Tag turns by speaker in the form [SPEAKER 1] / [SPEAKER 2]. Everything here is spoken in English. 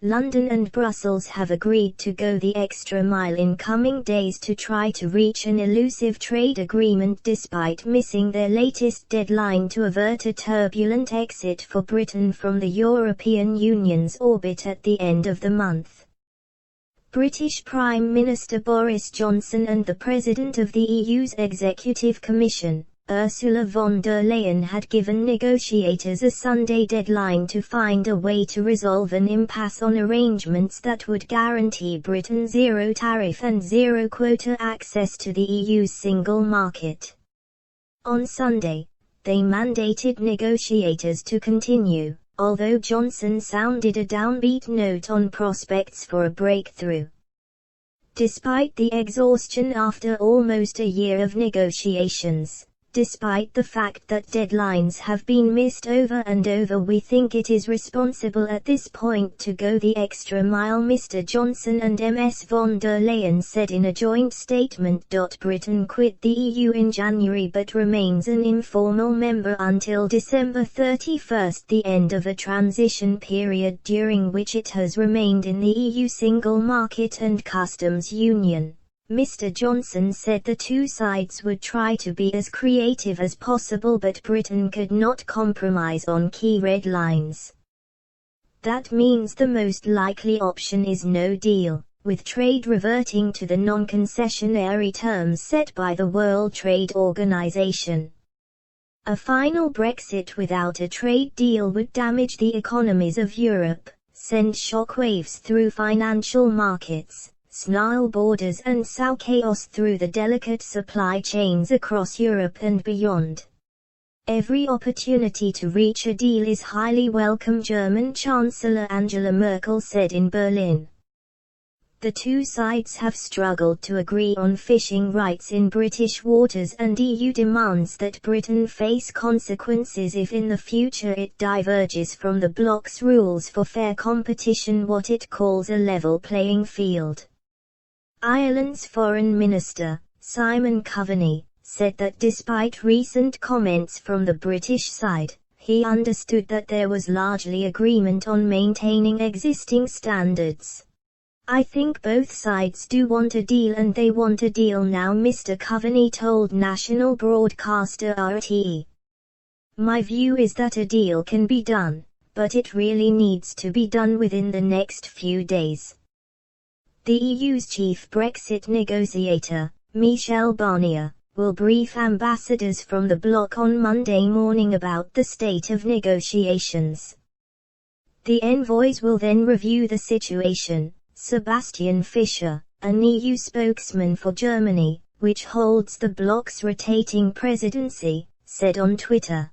[SPEAKER 1] London and Brussels have agreed to go the extra mile in coming days to try to reach an elusive trade agreement despite missing their latest deadline to avert a turbulent exit for Britain from the European Union's orbit at the end of the month. British Prime Minister Boris Johnson and the President of the EU's Executive Commission, Ursula von der Leyen, had given negotiators a Sunday deadline to find a way to resolve an impasse on arrangements that would guarantee Britain zero tariff and zero quota access to the EU's single market. On Sunday, they mandated negotiators to continue, although Johnson sounded a downbeat note on prospects for a breakthrough. Despite the exhaustion after almost a year of negotiations, despite the fact that deadlines have been missed over and over, we think it is responsible at this point to go the extra mile, Mr. Johnson and Ms. von der Leyen said in a joint statement. Britain quit the EU in January but remains an informal member until December 31, the end of a transition period during which it has remained in the EU single market and customs union. Mr. Johnson said the two sides would try to be as creative as possible, but Britain could not compromise on key red lines. That means the most likely option is no deal, with trade reverting to the non-concessionary terms set by the World Trade Organization. A final Brexit without a trade deal would damage the economies of Europe, send shockwaves through financial markets, snarl borders and sow chaos through the delicate supply chains across Europe and beyond. Every opportunity to reach a deal is highly welcome, German Chancellor Angela Merkel said in Berlin. The two sides have struggled to agree on fishing rights in British waters, and EU demands that Britain face consequences if in the future it diverges from the bloc's rules for fair competition, what it calls a level playing field. Ireland's Foreign Minister, Simon Coveney, said that despite recent comments from the British side, he understood that there was largely agreement on maintaining existing standards. "I think both sides do want a deal, and they want a deal now," Mr. Coveney told national broadcaster RTE. "My view is that a deal can be done, but it really needs to be done within the next few days." The EU's chief Brexit negotiator, Michel Barnier, will brief ambassadors from the bloc on Monday morning about the state of negotiations. The envoys will then review the situation, Sebastian Fischer, an EU spokesman for Germany, which holds the bloc's rotating presidency, said on Twitter.